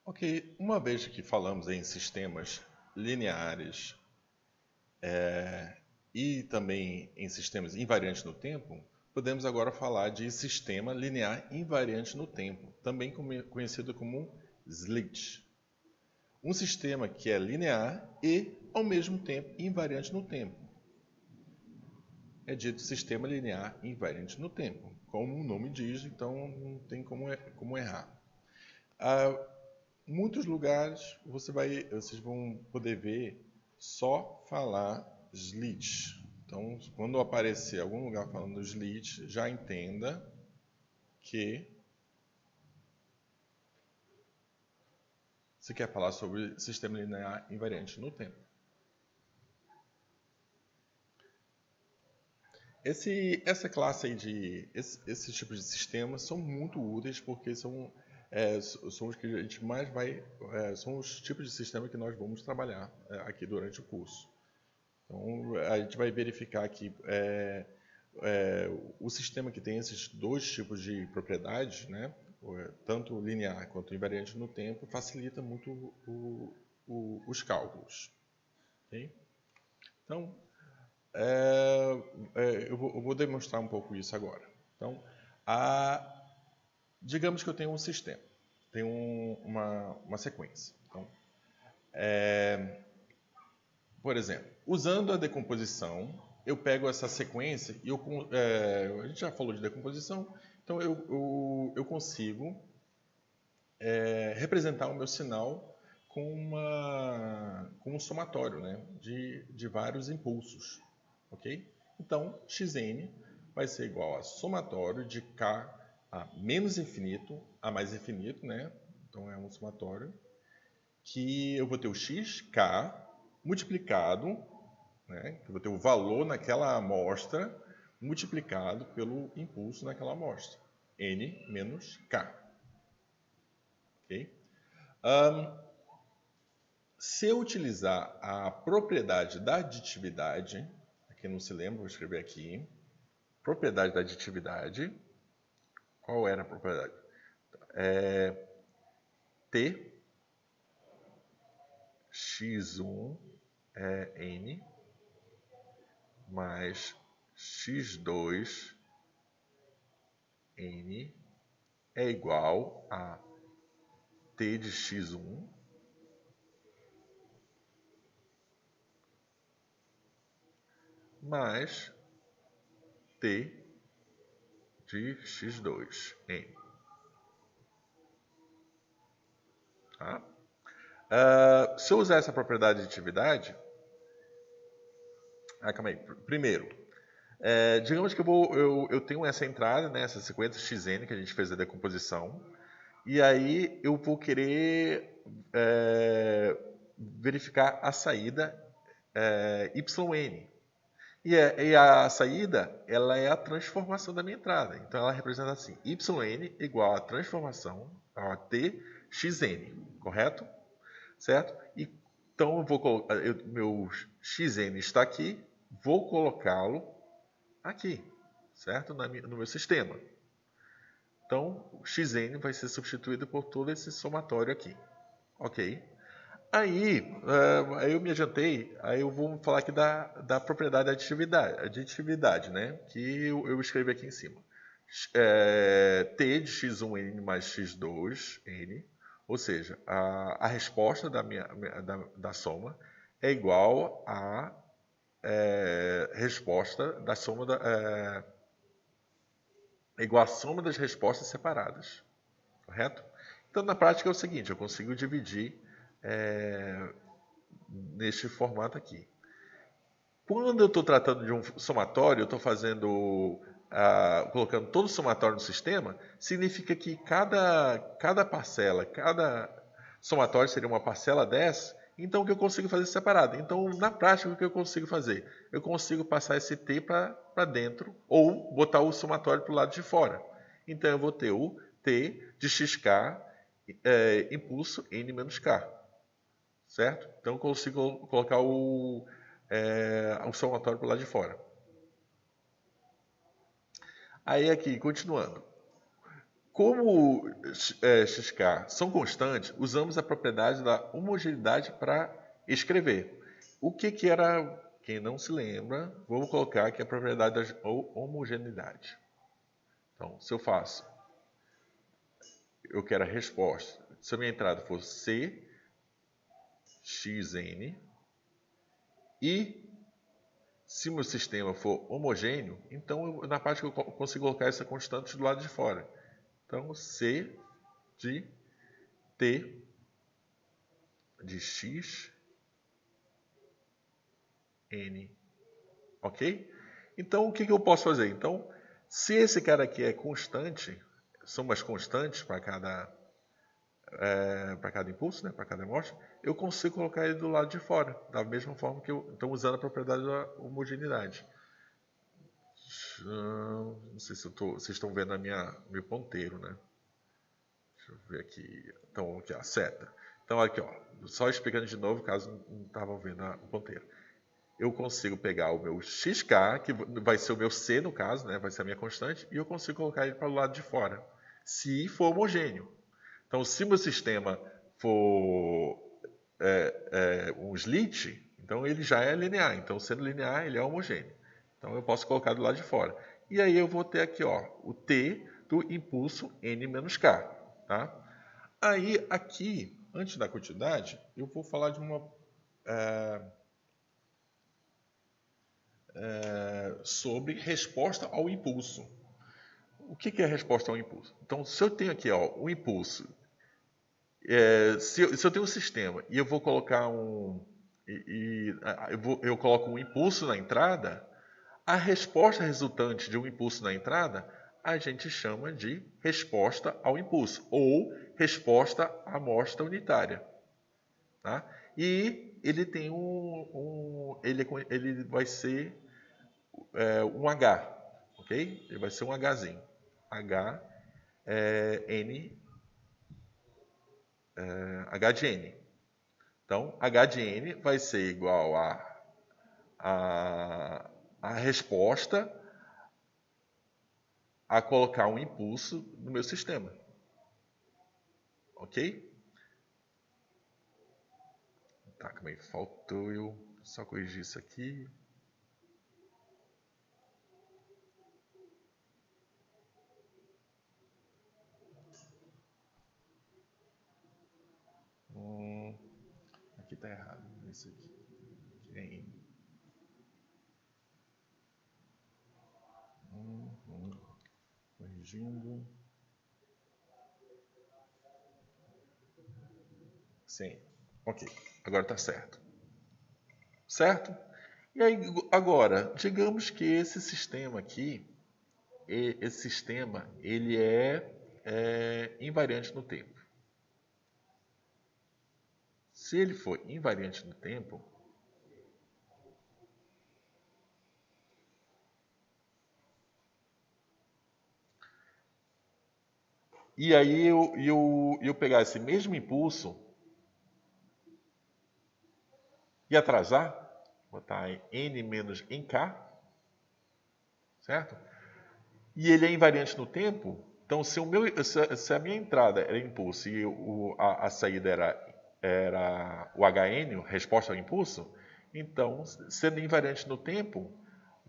Ok, uma vez que falamos em sistemas lineares e também em sistemas invariantes no tempo, podemos agora falar de sistema linear invariante no tempo, também conhecido como SLIT. Um sistema que é linear e, ao mesmo tempo, invariante no tempo. É dito sistema linear invariante no tempo, como o nome diz, então não tem como errar. Muitos lugares vocês vão poder ver só falar SLIT. Então, quando aparecer algum lugar falando SLIT, já entenda que você quer falar sobre sistema linear invariante no tempo. Essa classe aí esses tipos de sistemas são muito úteis porque são os que a gente mais são os tipos de sistema que nós vamos trabalhar aqui durante o curso. Então, a gente vai verificar aqui o sistema que tem esses dois tipos de propriedades, né? Tanto linear quanto invariante no tempo, facilita muito os cálculos. Okay? Então, eu vou demonstrar um pouco isso agora. Então, digamos que eu tenho um sistema, tenho uma sequência. Então, por exemplo, usando a decomposição, eu pego essa sequência e a gente já falou de decomposição, então eu consigo representar o meu sinal com um somatório, né, de vários impulsos. Ok? Então, xn vai ser igual a somatório de k a menos infinito a mais infinito, né? Então é um somatório que eu vou ter o x, k, multiplicado, né? Que eu vou ter o valor naquela amostra multiplicado pelo impulso naquela amostra, n menos k. Ok? Se eu utilizar a propriedade da aditividade, quem não se lembra, vou escrever aqui, propriedade da aditividade. Qual era a propriedade? T x1 é n mais x2 n é igual a t de x1 mais t de x2 n. Tá? Se eu usar essa propriedade de aditividade, calma aí. Primeiro, digamos que eu tenho essa entrada, né, essa sequência xn que a gente fez a decomposição, e aí eu vou querer verificar a saída yn. E a saída, ela é a transformação da minha entrada. Então ela representa assim, yn igual a transformação a t xn, correto? Certo? Então eu vou colocar, meu xn está aqui, vou colocá-lo aqui, certo? No meu sistema. Então, o xn vai ser substituído por todo esse somatório aqui. Ok? Aí eu me adiantei, aí eu vou falar aqui da propriedade da aditividade, né? Que eu escrevi aqui em cima. T de x1n mais x2n, ou seja, a resposta da soma é igual à resposta da soma igual à soma das respostas separadas, correto? Então, na prática é o seguinte, eu consigo dividir neste formato aqui. Quando eu estou tratando de um somatório, eu estou colocando todo o somatório no sistema, significa que cada parcela, cada somatório seria uma parcela dessa, então o que eu consigo fazer separado? Então, na prática, o que eu consigo fazer? Eu consigo passar esse t para dentro ou botar o somatório para o lado de fora. Então, eu vou ter o t de xk impulso n menos k. Certo? Então, eu consigo colocar o somatório para o lado de fora. Aí, aqui, continuando. Como xk são constantes, usamos a propriedade da homogeneidade para escrever. O que era, quem não se lembra, vou colocar aqui a propriedade da homogeneidade. Então, se eu faço, eu quero a resposta. Se a minha entrada for C, xn, e se o meu sistema for homogêneo, então na parte que eu consigo colocar essa constante do lado de fora. Então, C de T de X N. Ok? Então, o que eu posso fazer? Então, se esse cara aqui é constante, são umas constantes para cada impulso, né, para cada amostra, eu consigo colocar ele do lado de fora, da mesma forma que eu estou usando a propriedade da homogeneidade. Não sei se vocês estão vendo meu ponteiro, né? Deixa eu ver aqui. Então, aqui, a seta. Então, aqui, ó, só explicando de novo, caso não estavam vendo o ponteiro. Eu consigo pegar o meu xk, que vai ser o meu c no caso, né? Vai ser a minha constante, e eu consigo colocar ele para o lado de fora, se for homogêneo. Então, se meu sistema for um slit, então ele já é linear. Então, sendo linear, ele é homogêneo. Então, eu posso colocar do lado de fora. E aí eu vou ter aqui, ó, o t do impulso n menos k. Tá? Aí, aqui, antes da continuidade, eu vou falar de uma... sobre resposta ao impulso. O que é resposta ao impulso? Então, se eu tenho aqui o impulso, se eu tenho um sistema e eu vou colocar eu coloco um impulso na entrada, a resposta resultante de um impulso na entrada a gente chama de resposta ao impulso ou resposta à amostra unitária. Tá? E ele tem ele vai ser um H, ok? Ele vai ser um Hzinho. H N, H de N. Então, H de N vai ser igual a resposta a colocar um impulso no meu sistema. Ok? Tá, calma aí, faltou eu só corrigir isso aqui. Aqui tá errado. Isso aqui. Corrigindo. Sim. Ok. Agora tá certo. Certo? E aí, agora, digamos que esse sistema aqui, ele é invariante no tempo. Se ele for invariante no tempo, e aí eu pegar esse mesmo impulso e atrasar, botar n menos em k, certo? E ele é invariante no tempo, então se a minha entrada era impulso e a saída era o Hn, resposta ao impulso, então, sendo invariante no tempo,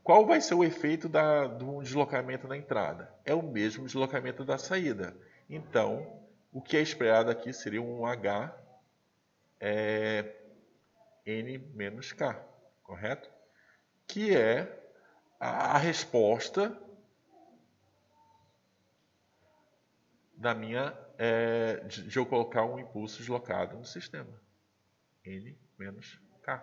qual vai ser o efeito do deslocamento na entrada? É o mesmo deslocamento da saída. Então, o que é esperado aqui seria um H N menos K, correto? Que é a resposta da minha de eu colocar um impulso deslocado no sistema. N menos K.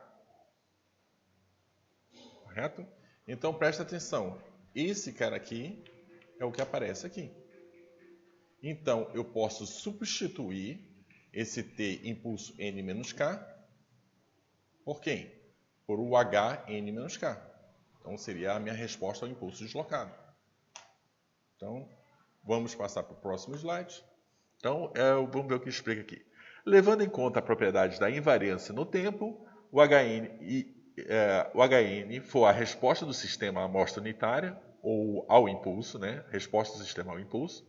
Correto? Então presta atenção. Esse cara aqui é o que aparece aqui. Então eu posso substituir esse T impulso N menos K por quem? Por o H N menos K. Então seria a minha resposta ao impulso deslocado. Então vamos passar para o próximo slide. Então, vamos ver o que explica aqui. Levando em conta a propriedade da invariância no tempo, o HN for a resposta do sistema à amostra unitária, ou ao impulso, né? Resposta do sistema ao impulso.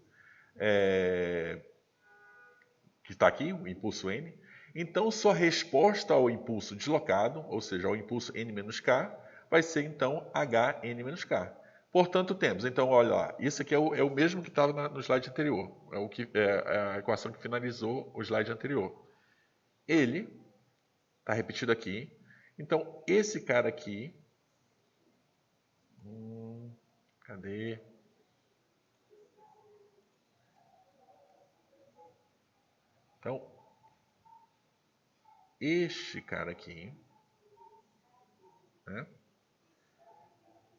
que está aqui, o impulso n. Então, sua resposta ao impulso deslocado, ou seja, ao impulso n menos k, vai ser então hn menos k. Portanto, temos, então, olha lá, isso aqui é o mesmo que estava no slide anterior, é a equação que finalizou o slide anterior. Ele está repetido aqui. Então, esse cara aqui, cadê? Então, este cara aqui, né?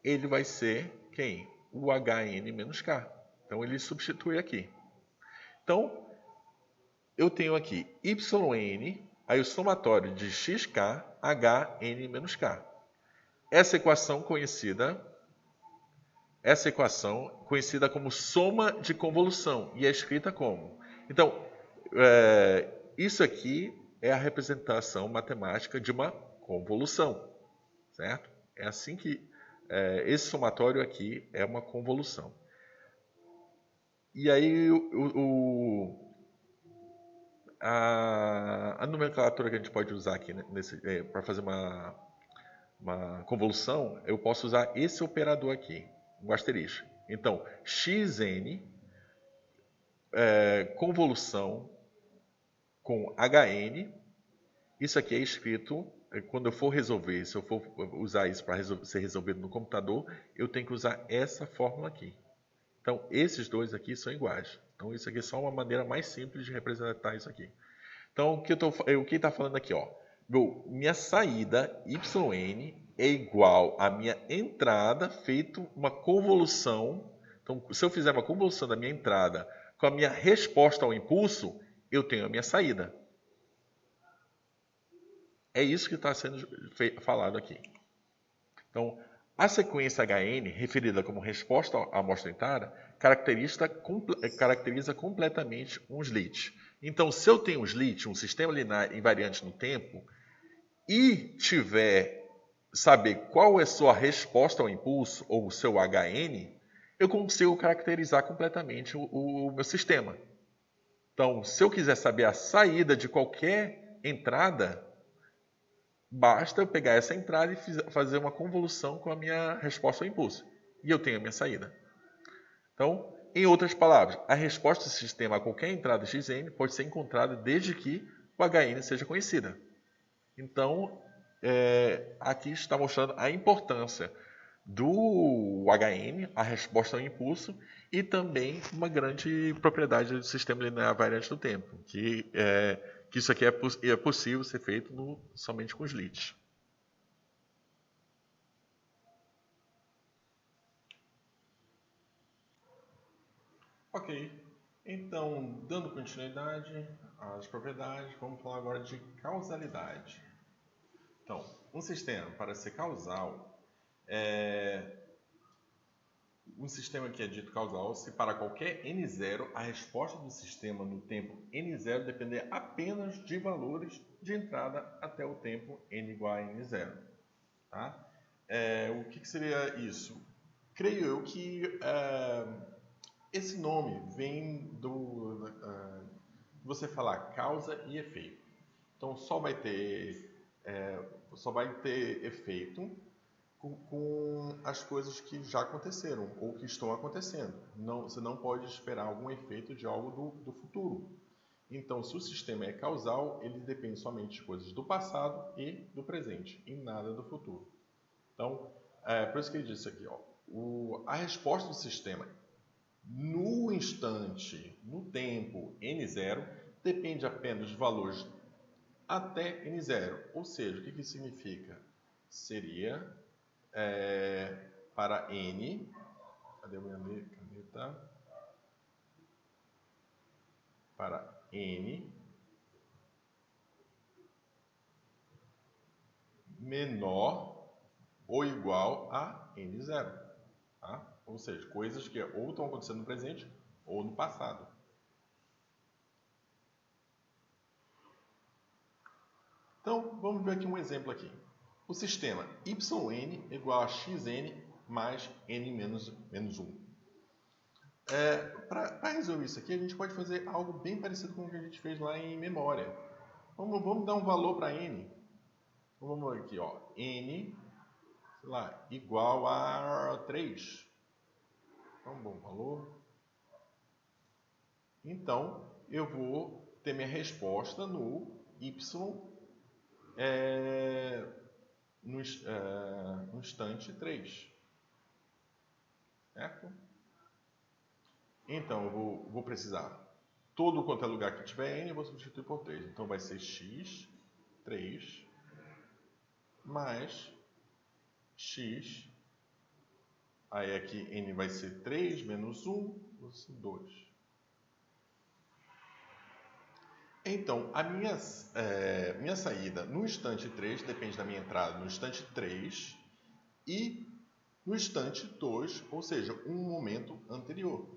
Ele vai ser quem? O Hn menos K. Então, ele substitui aqui. Então, eu tenho aqui Yn, aí o somatório de xk, Hn menos K. Essa equação conhecida como soma de convolução e é escrita como? Então, isso aqui é a representação matemática de uma convolução, certo? É assim que esse somatório aqui é uma convolução. E aí a nomenclatura que a gente pode usar aqui para fazer uma convolução, eu posso usar esse operador aqui, o asterisco. Então, xn convolução com hn, isso aqui é escrito, quando eu for resolver, se eu for usar isso para ser resolvido no computador, eu tenho que usar essa fórmula aqui. Então, esses dois aqui são iguais. Então, isso aqui é só uma maneira mais simples de representar isso aqui. Então, o que está falando aqui? Ó, minha saída, yn, é igual à minha entrada, feito uma convolução. Então, se eu fizer uma convolução da minha entrada com a minha resposta ao impulso, eu tenho a minha saída. É isso que está sendo falado aqui. Então, a sequência Hn, referida como resposta à amostra entrada, caracteriza completamente um slit. Então, se eu tenho um slit, um sistema linear invariante no tempo, e saber qual é a sua resposta ao impulso, ou o seu Hn, eu consigo caracterizar completamente o meu sistema. Então, se eu quiser saber a saída de qualquer entrada, basta eu pegar essa entrada e fazer uma convolução com a minha resposta ao impulso. E eu tenho a minha saída. Então, em outras palavras, a resposta do sistema a qualquer entrada xn pode ser encontrada desde que o Hn seja conhecida. Então, aqui está mostrando a importância do Hn, a resposta ao impulso, e também uma grande propriedade do sistema linear variante do tempo, que isso aqui é possível ser feito somente com slits. Ok, então, dando continuidade às propriedades, vamos falar agora de causalidade. Então, um sistema, para ser causal, um sistema que é dito causal se para qualquer n0 a resposta do sistema no tempo n0 depender apenas de valores de entrada até o tempo n igual a n0. Tá? O que seria isso? Creio eu que esse nome vem do você falar causa e efeito. Então só vai ter efeito com as coisas que já aconteceram ou que estão acontecendo. Você não pode esperar algum efeito de algo do futuro. Então, se o sistema é causal, ele depende somente de coisas do passado e do presente, e nada do futuro. Então, por isso que ele disse aqui, ó, a resposta do sistema no instante, no tempo n0, depende apenas dos valores até n0. Ou seja, o que isso significa? Seria para n, cadê a minha caneta? Para n menor ou igual a n0. Tá? Ou seja, coisas que ou estão acontecendo no presente ou no passado. Então, vamos ver aqui um exemplo aqui. O sistema yn igual a xn mais n menos 1. Para resolver isso aqui, a gente pode fazer algo bem parecido com o que a gente fez lá em memória. Vamos dar um valor para n. Vamos ver aqui, ó, n, sei lá, igual a 3. Então, bom valor. Então, eu vou ter minha resposta no y no instante 3. Certo? Então, eu vou precisar todo quanto é lugar que tiver n, eu vou substituir por 3. Então, vai ser x, 3, mais x. Aí aqui n vai ser 3 menos 1, vai ser 2. Então, a minha saída no instante 3 depende da minha entrada no instante 3 e no instante 2, ou seja, um momento anterior.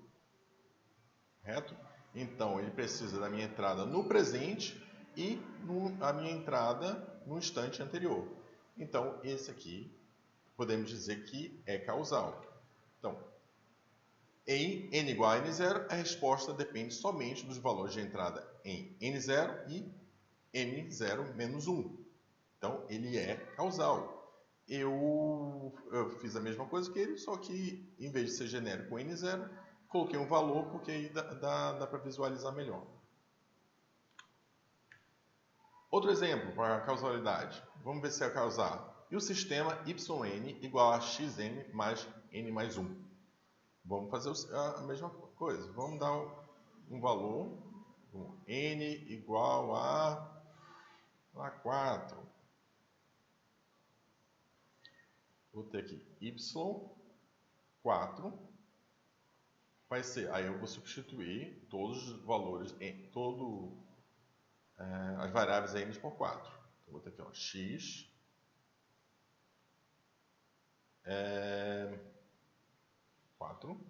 Correto? Então, ele precisa da minha entrada no presente e a minha entrada no instante anterior. Então, esse aqui podemos dizer que é causal. Então, em n igual a n0, a resposta depende somente dos valores de entrada em n0 e n0 menos 1. Então, ele é causal. Eu fiz a mesma coisa que ele, só que em vez de ser genérico com n0, coloquei um valor porque aí dá para visualizar melhor. Outro exemplo para a causalidade. Vamos ver se é causal. E o sistema yn igual a xn mais n mais 1. Vamos fazer a mesma coisa. Vamos dar um valor. N igual a 4. Vou ter aqui y4. Vai ser, aí eu vou substituir todos os valores, as variáveis n por 4. Então, vou ter aqui, ó, x 4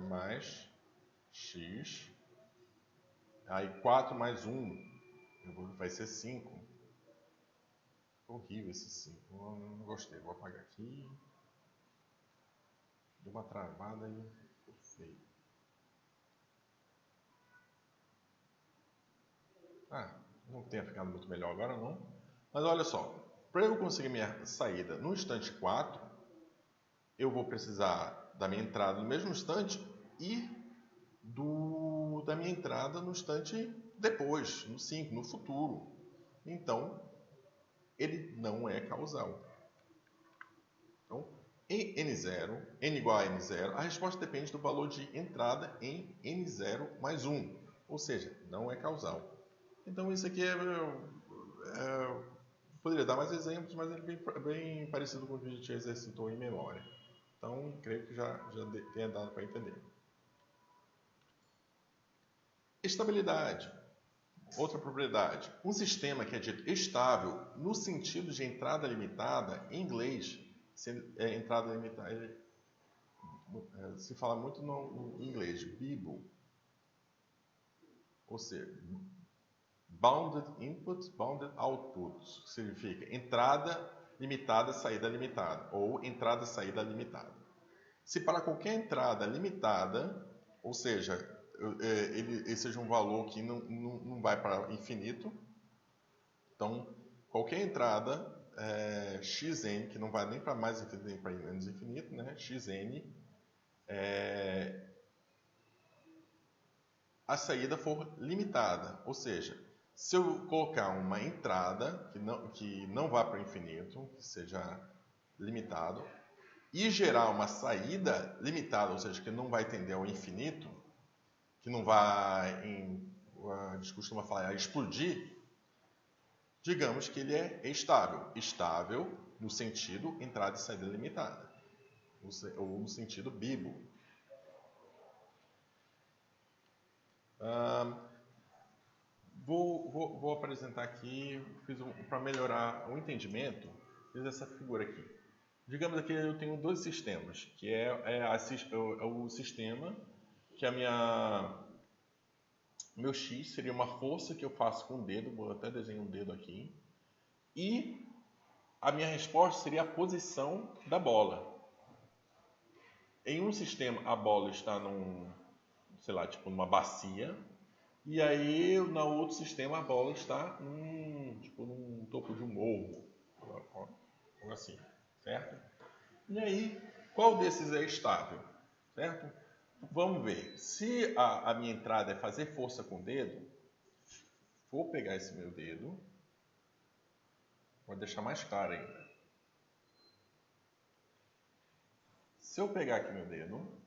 mais x, aí 4 mais 1 vai ser 5. Horrível esse 5, não gostei, vou apagar aqui. Deu uma travada e ficou feio. Não tenha ficado muito melhor agora não. Mas olha só, para eu conseguir minha saída no instante 4, eu vou precisar da minha entrada no mesmo instante e da minha entrada no instante depois, no 5, no futuro. Então, ele não é causal. Então, em n0, n igual a n0, a resposta depende do valor de entrada em n0 mais 1, ou seja, não é causal. Então, isso aqui poderia dar mais exemplos, mas ele é bem parecido com o que a gente exercitou em memória. Então, creio que já tenha dado para entender. Estabilidade. Outra propriedade. Um sistema que é dito estável no sentido de entrada limitada, em inglês, entrada limitada, se fala muito no inglês, BIBO. Ou seja, Bounded Input, Bounded Output, que significa entrada limitada, saída limitada, ou entrada, saída limitada. Se para qualquer entrada limitada, ou seja, ele seja um valor que não vai para infinito, então qualquer entrada xn, que não vai nem para mais infinito nem para menos infinito, né? Xn, a saída for limitada, ou seja, se eu colocar uma entrada que não vá para o infinito, que seja limitado, e gerar uma saída limitada, ou seja, que não vai tender ao infinito, que não vai, a gente costuma falar, explodir, digamos que ele é estável. Estável no sentido entrada e saída limitada, ou no sentido BIBO. Vou apresentar aqui, para melhorar o entendimento, fiz essa figura aqui. Digamos aqui eu tenho dois sistemas, que é o sistema que meu X seria uma força que eu faço com o dedo, vou até desenhar um dedo aqui, e a minha resposta seria a posição da bola. Em um sistema, a bola está sei lá, tipo numa bacia, e aí no outro sistema a bola está num topo de um morro, algo assim, certo? E aí, qual desses é estável, certo? Vamos ver, se a minha entrada é fazer força com o dedo, vou pegar esse meu dedo, vou deixar mais claro ainda. Se eu pegar aqui meu dedo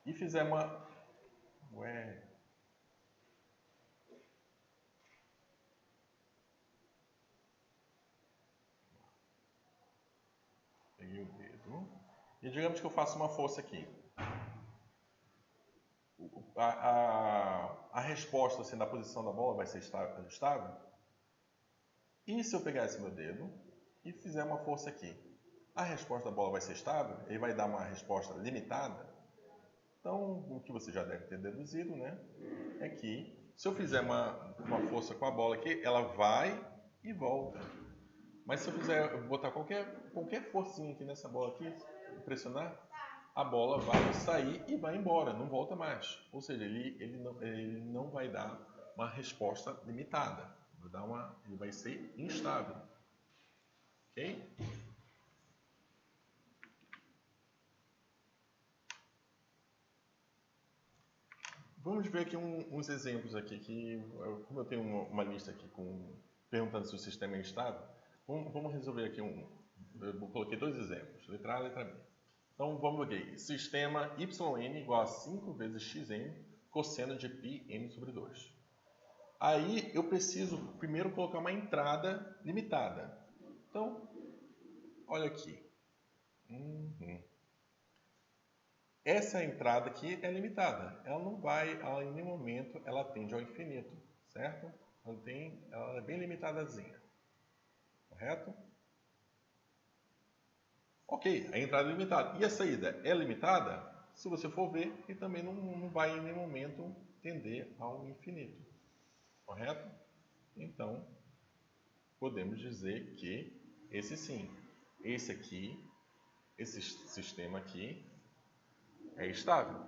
e fizer uma... Peguei o dedo e digamos que eu faço uma força aqui. A resposta assim, da posição da bola vai ser estável. E se eu pegar esse meu dedo e fizer uma força aqui? A resposta da bola vai ser estável? Ele vai dar uma resposta limitada? Então, o que você já deve ter deduzido, né? É que se eu fizer uma força com a bola aqui, ela vai e volta. Mas se eu botar qualquer forcinha aqui nessa bola aqui, pressionar, a bola vai sair e vai embora, não volta mais. Ou seja, ele não vai dar uma resposta limitada. Ele vai ser instável. Ok? Vamos ver aqui uns exemplos aqui, como eu tenho uma lista aqui perguntando se o sistema é instável, vamos resolver aqui eu coloquei dois exemplos, letra A e letra B. Então vamos ver aqui, sistema yn igual a 5 vezes xn cosseno de π n sobre 2. Aí eu preciso primeiro colocar uma entrada limitada. Então, olha aqui. Essa entrada aqui é limitada. Ela não vai, em nenhum momento, ela tende ao infinito, certo? Ela é bem limitadazinha. Correto? Ok, a entrada é limitada. E a saída é limitada? Se você for ver, e também não vai em nenhum momento tender ao infinito. Correto? Então, podemos dizer que esse sim, esse sistema aqui é estável.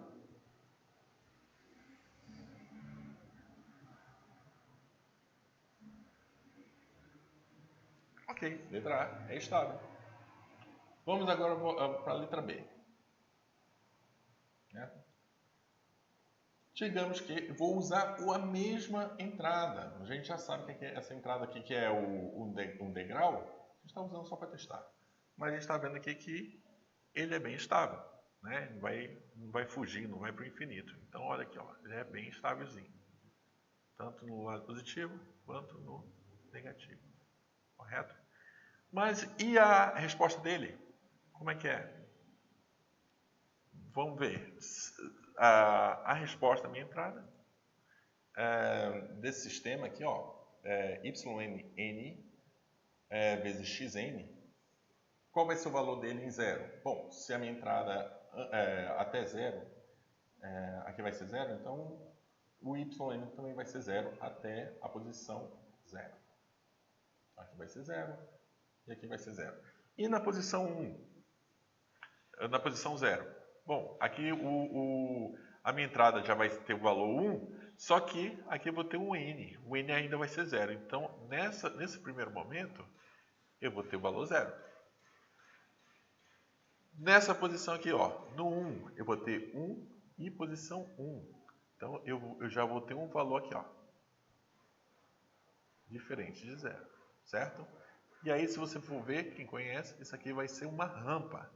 Ok, letra A é estável. Vamos agora para a letra B. Né? Digamos que vou usar a mesma entrada. A gente já sabe que essa entrada aqui, que é um degrau, a gente está usando só para testar. Mas a gente está vendo aqui que ele é bem estável. Né? Não vai fugir, não vai para o infinito. Então, olha aqui, ó, ele é bem estávelzinho. Tanto no lado positivo, quanto no negativo. Correto? Mas e a resposta dele? Como é que é? Vamos ver. A resposta da minha entrada desse sistema aqui, ó, yn vezes xn, qual vai ser o valor dele em zero? Bom, se a minha entrada até zero, aqui vai ser zero, então o yn também vai ser zero até a posição zero. Aqui vai ser zero e aqui vai ser zero. E na posição 1? Na posição 0. Bom, aqui a minha entrada já vai ter o valor 1, só que aqui eu vou ter um n. O n ainda vai ser 0. Então, nesse primeiro momento, eu vou ter o valor 0. Nessa posição aqui, ó, no 1, eu vou ter 1 e posição 1. Então, eu já vou ter um valor aqui, ó, diferente de 0, certo? E aí, se você for ver, quem conhece, isso aqui vai ser uma rampa.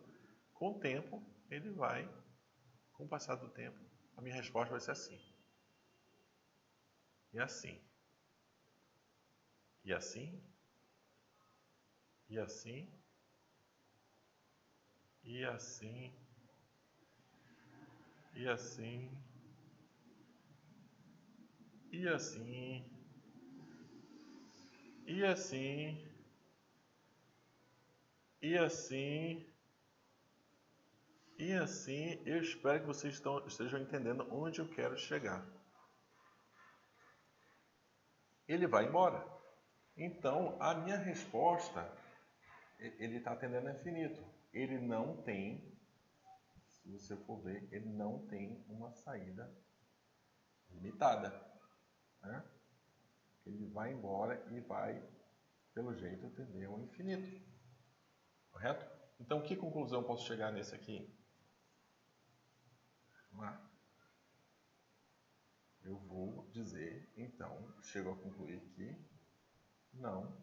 Com o tempo, com o passar do tempo, a minha resposta vai ser assim. E assim. E assim. E assim. E assim. E assim. E assim. E assim. E assim. E assim, eu espero que vocês estejam entendendo onde eu quero chegar. Ele vai embora. Então, a minha resposta ele está atendendo a infinito. Ele não tem, se você for ver, ele não tem uma saída limitada, né? Ele vai embora e vai, pelo jeito, atender ao infinito. Correto? Então, que conclusão eu posso chegar nesse aqui? Vamos lá. Eu vou dizer, então, chego a concluir que não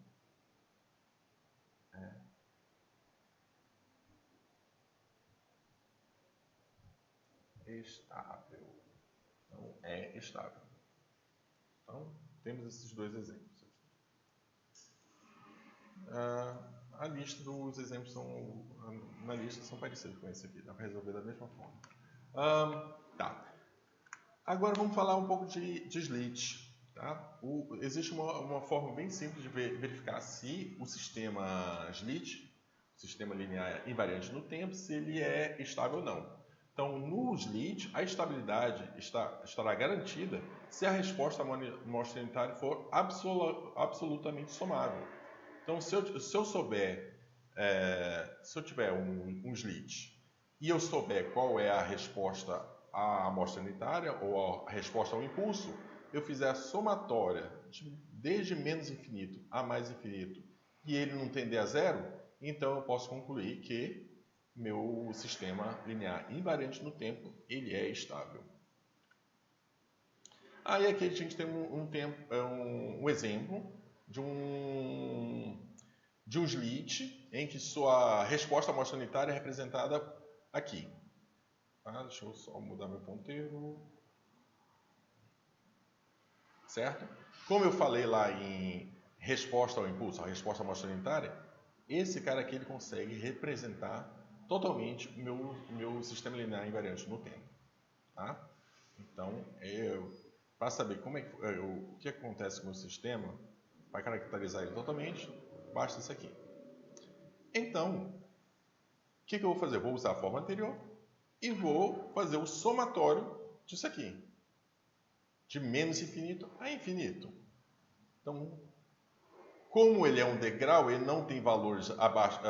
é estável. Não é estável. Então, temos esses dois exemplos. A lista dos exemplos na lista são parecidos com esse aqui. Dá para resolver da mesma forma. Tá. Agora vamos falar um pouco de slit. Tá? Existe uma forma bem simples de verificar se o sistema slit, sistema linear invariante no tempo, se ele é estável ou não. Então, no slit, a estabilidade estará garantida se a resposta à amostra unitária for absolutamente somável. Então, se eu souber, se eu tiver um slit e eu souber qual é a resposta à amostra unitária ou a resposta ao impulso, eu fizer a somatória desde menos infinito a mais infinito e ele não tender a zero, então eu posso concluir que meu sistema linear invariante no tempo ele é estável. Aí aqui a gente tem um exemplo de um slit em que sua resposta à amostra unitária é representada aqui. Deixa eu só mudar meu ponteiro. Certo? Como eu falei lá em resposta ao impulso, a resposta à amostra unitária, esse cara aqui ele consegue representar totalmente o meu sistema linear invariante no tempo. Tá? Então, para saber o que acontece com o sistema, para caracterizar ele totalmente, basta isso aqui. Então, o que eu vou fazer? Eu vou usar a forma anterior e vou fazer o somatório disso aqui. De menos infinito a infinito. Então, como ele é um degrau, ele não tem valores abaixo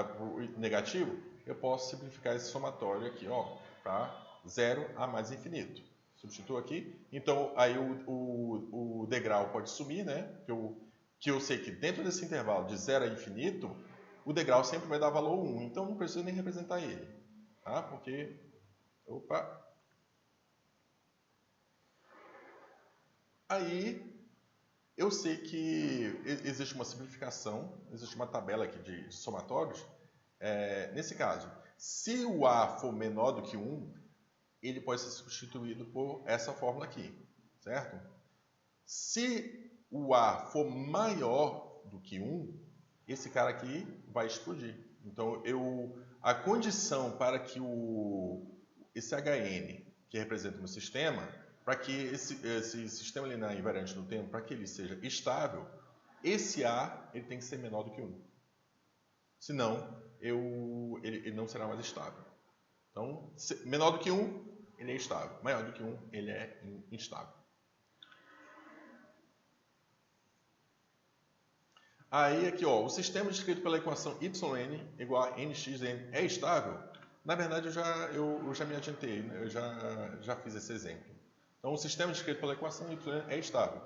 negativo, eu posso simplificar esse somatório aqui, para 0 a mais infinito. Substituo aqui. Então, aí o degrau pode sumir, né? Que eu sei que dentro desse intervalo de 0 a infinito, o degrau sempre vai dar valor 1. Então, não preciso nem representar ele. Tá? Porque... Opa! Aí, eu sei que existe uma simplificação, existe uma tabela aqui de somatórios. Nesse caso, se o A for menor do que 1, ele pode ser substituído por essa fórmula aqui, certo? Se o A for maior do que 1, esse cara aqui vai explodir. Então, a condição para que esse Hn, que representa o meu sistema, para que esse sistema linear invariante no tempo, para que ele seja estável, esse A ele tem que ser menor do que 1. Senão, ele não será mais estável. Então, menor do que 1, ele é estável. Maior do que 1, ele é instável. Aí, aqui, o sistema descrito pela equação yn igual a nxn é estável? Na verdade, eu já me adiantei, né? Eu já fiz esse exemplo. Então, o sistema descrito pela equação y é estável.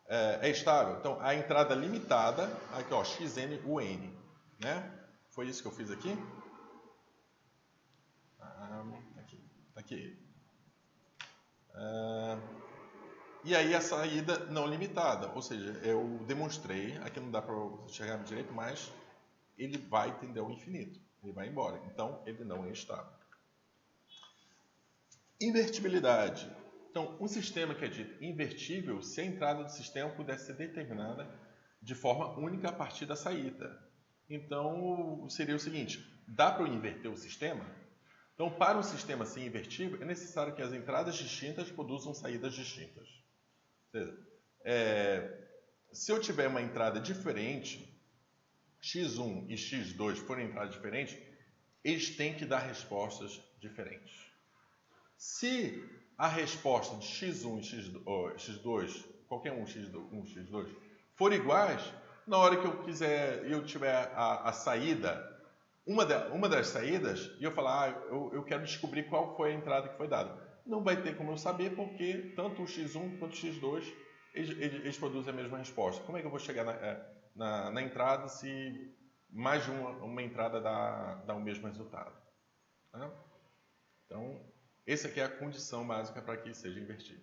É estável. Então, a entrada limitada, aqui, xn un, né? Foi isso que eu fiz aqui? Aqui. E aí a saída não limitada, ou seja, eu demonstrei, aqui não dá para enxergar direito, mas ele vai tender ao infinito, ele vai embora, então ele não é estável. Invertibilidade. Então, um sistema que é dito invertível se a entrada do sistema pudesse ser determinada de forma única a partir da saída. Então, seria o seguinte, dá para eu inverter o sistema? Então, para o sistema ser invertível, é necessário que as entradas distintas produzam saídas distintas. Ou seja, se eu tiver uma entrada diferente, x1 e x2 forem entradas diferentes, eles têm que dar respostas diferentes. Se a resposta de x1 e x2, qualquer um, x1 x2, for iguais, na hora que eu tiver a saída uma das saídas e eu falar, eu quero descobrir qual foi a entrada que foi dada. Não vai ter como eu saber porque tanto o x1 quanto o x2 eles produzem a mesma resposta. Como é que eu vou chegar na entrada se mais de uma entrada dá o mesmo resultado? Tá? Então, essa aqui é a condição básica para que seja invertido.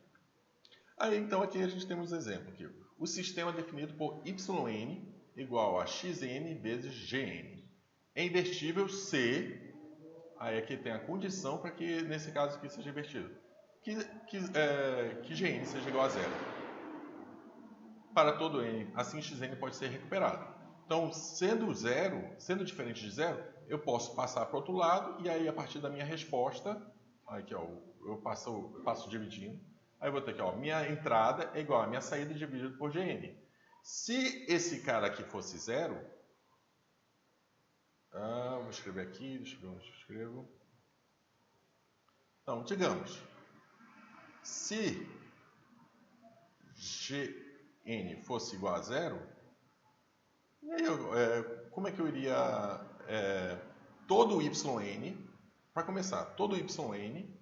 Aí, então, aqui a gente tem uns exemplos. Aqui. O sistema é definido por yn igual a xn vezes gn. É invertível se... Aí aqui tem a condição para que, nesse caso aqui, seja invertido. Que gn seja igual a zero. Para todo n, assim xn pode ser recuperado. Então, sendo diferente de zero, eu posso passar para o outro lado e aí, a partir da minha resposta, aqui, ó, eu passo dividindo. Aí eu vou ter aqui, ó, minha entrada é igual a minha saída dividido por Gn. Se esse cara aqui fosse zero, vou escrever aqui, deixa eu ver onde eu escrevo. Então, digamos, se Gn fosse igual a zero, e aí como é que eu iria... todo yn, para começar, todo yn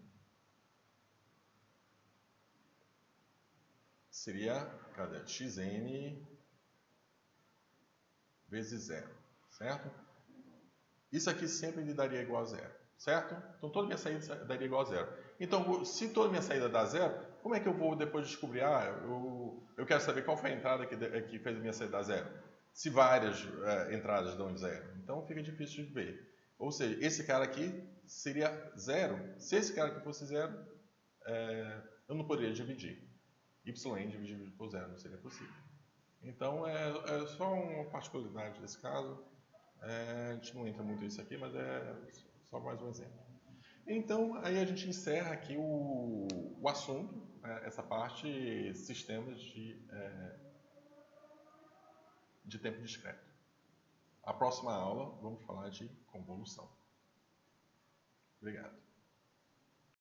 seria, cadê? Xn vezes zero, certo? Isso aqui sempre lhe daria igual a zero, certo? Então toda minha saída daria igual a zero. Então, se toda minha saída dá zero, como é que eu vou depois descobrir? Eu quero saber qual foi a entrada que fez a minha saída dar zero. Se várias entradas dão zero. Então fica difícil de ver. Ou seja, esse cara aqui seria zero. Se esse cara aqui fosse zero, eu não poderia dividir. Yn dividido por zero não seria possível. Então é só uma particularidade desse caso. A gente não entra muito nisso aqui, mas é só mais um exemplo. Então, aí a gente encerra aqui o assunto, essa parte sistemas de tempo discreto. A próxima aula vamos falar de convolução. Obrigado.